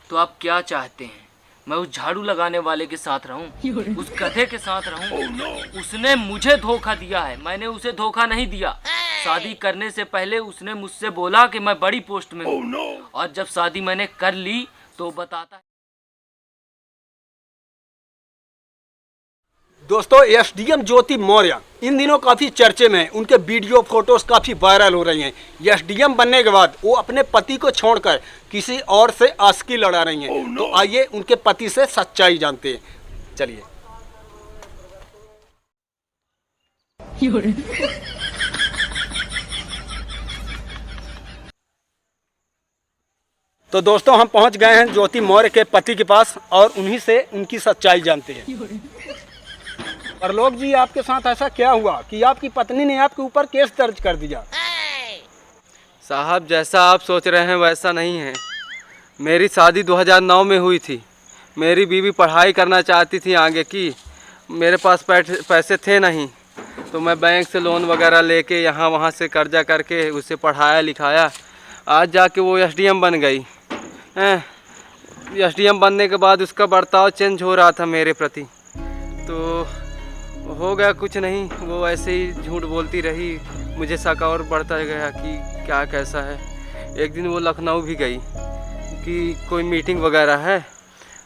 तो आप क्या चाहते हैं? मैं उस झाड़ू लगाने वाले के साथ रहूं, उस गधे के साथ रहूं? उसने मुझे धोखा दिया है, मैंने उसे धोखा नहीं दिया। शादी करने से पहले उसने मुझसे बोला कि मैं बड़ी पोस्ट में हूँ, और जब शादी मैंने कर ली तो बताता है। दोस्तों, एसडीएम ज्योति मौर्य इन दिनों काफ़ी चर्चे में हैं। उनके वीडियो फोटोज काफ़ी वायरल हो रही हैं। एसडीएम बनने के बाद वो अपने पति को छोड़कर किसी और से आशिकी लड़ा रही हैं। तो आइए उनके पति से सच्चाई जानते हैं। चलिए। तो दोस्तों, हम पहुंच गए हैं ज्योति मौर्य के पति के पास और उन्हीं से उनकी सच्चाई जानते हैं। परलोक जी, आपके साथ ऐसा क्या हुआ कि आपकी पत्नी ने आपके ऊपर केस दर्ज कर दिया? साहब, जैसा आप सोच रहे हैं वैसा नहीं है। मेरी शादी 2009 में हुई थी। मेरी बीवी पढ़ाई करना चाहती थी आगे की। मेरे पास पैसे थे नहीं, तो मैं बैंक से लोन वगैरह लेके यहाँ वहाँ से कर्जा करके उसे पढ़ाया लिखाया। आज जाके वो एसडीएम बन गई। एसडीएम बनने के बाद उसका बर्ताव चेंज हो रहा था मेरे प्रति, तो हो गया कुछ नहीं। वो ऐसे ही झूठ बोलती रही। मुझे शक और बढ़ता गया कि क्या कैसा है। एक दिन वो लखनऊ भी गई कि कोई मीटिंग वगैरह है।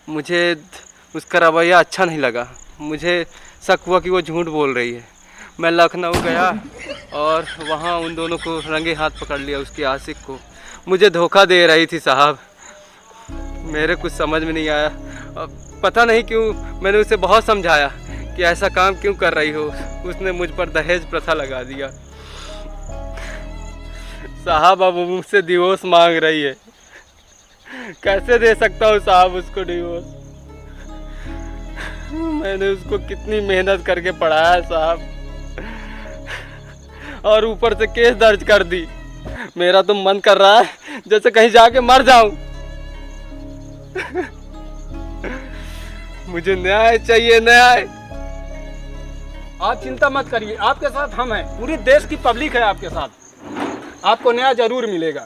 मुझे उसका रवैया अच्छा नहीं लगा। मुझे शक हुआ कि वो झूठ बोल रही है। मैं लखनऊ गया और वहाँ उन दोनों को रंगे हाथ पकड़ लिया, उसकी आशिक को। मुझे धोखा दे रही थी साहब। मेरे कुछ समझ में नहीं आया। पता नहीं क्यों मैंने उसे बहुत समझाया कि ऐसा काम क्यों कर रही हो। उसने मुझ पर दहेज प्रथा लगा दिया। साहब, अब मुझसे डिवोर्स मांग रही है। कैसे दे सकता हूँ साहब उसको डिवोर्स? मैंने उसको कितनी मेहनत करके पढ़ाया साहब, और ऊपर से केस दर्ज कर दी। मेरा तो मन कर रहा है जैसे कहीं जाके मर जाऊं। मुझे न्याय चाहिए, न्याय। आप चिंता मत करिए, आपके साथ हम हैं। पूरी देश की पब्लिक है आपके साथ। आपको न्याय जरूर मिलेगा।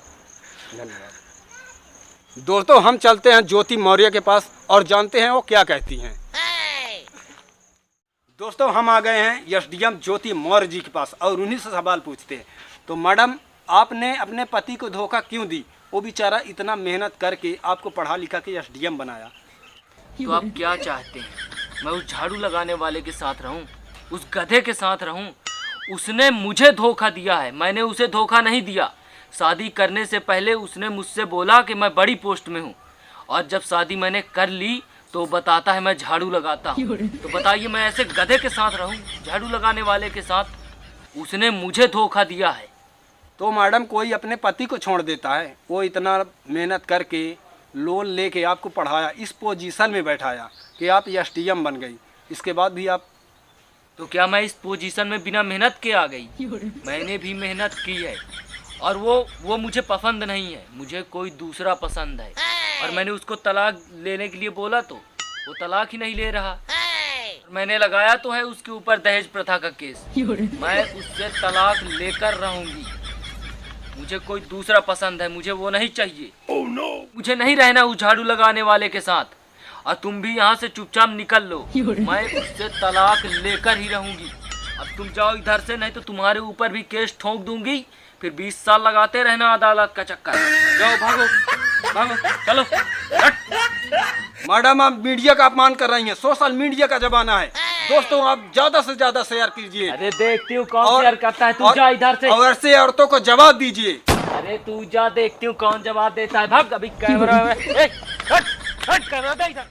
धन्यवाद। दोस्तों, हम चलते हैं ज्योति मौर्य के पास और जानते हैं वो क्या कहती हैं। दोस्तों, हम आ गए हैं एसडीएम ज्योति मौर्य जी के पास और उन्हीं से सवाल पूछते हैं। तो मैडम, आपने अपने पति को धोखा क्यों दी? वो बेचारा इतना मेहनत करके आपको पढ़ा लिखा के एसडीएम बनाया। तो आप क्या चाहते हैं? मैं उस झाड़ू लगाने वाले के साथ रहूं, उस गधे के साथ रहूं? उसने मुझे धोखा दिया है, मैंने उसे धोखा नहीं दिया। शादी करने से पहले उसने मुझसे बोला कि मैं बड़ी पोस्ट में हूँ, और जब शादी मैंने कर ली तो बताता है मैं झाड़ू लगाता हूँ। तो बताइए, मैं ऐसे गधे के साथ रहूं, झाड़ू लगाने वाले के साथ? उसने मुझे धोखा दिया है। तो मैडम, कोई अपने पति को छोड़ देता है? वो इतना मेहनत करके लोन लेके आपको पढ़ाया, इस पोजीशन में बैठाया कि आप एसडीएम बन गई। इसके बाद भी आप... तो क्या मैं इस पोजीशन में बिना मेहनत के आ गई? मैंने भी मेहनत की है, और वो मुझे पसंद नहीं है। मुझे कोई दूसरा पसंद है, और मैंने उसको तलाक लेने के लिए बोला तो वो तलाक ही नहीं ले रहा। मैंने लगाया तो है उसके ऊपर दहेज प्रथा का केस। मैं उससे तलाक लेकर रहूंगी। मुझे कोई दूसरा पसंद है, मुझे वो नहीं चाहिए। मुझे नहीं रहना उस झाड़ू लगाने वाले के साथ, और तुम भी यहाँ से चुपचाप निकल लो। मैं उससे तलाक लेकर ही रहूंगी। अब तुम जाओ इधर से, नहीं तो तुम्हारे ऊपर भी केस ठोक दूंगी। फिर 20 साल लगाते रहना अदालत का चक्कर। जाओ, भागो भागो, चलो। मैडम, आप मीडिया का अपमान कर रही हैं। सोशल मीडिया का जमाना है। दोस्तों, आप ज्यादा से ज्यादा शेयर कीजिए। अरे देखती हूँ कौन शेयर करता है। तू जा इधर से, और ऐसे औरतों को जवाब दीजिए। अरे तू जा, देखती हूँ कौन जवाब देता है। भाग, अभी कैमरा में। हट कैमरा दे इधर।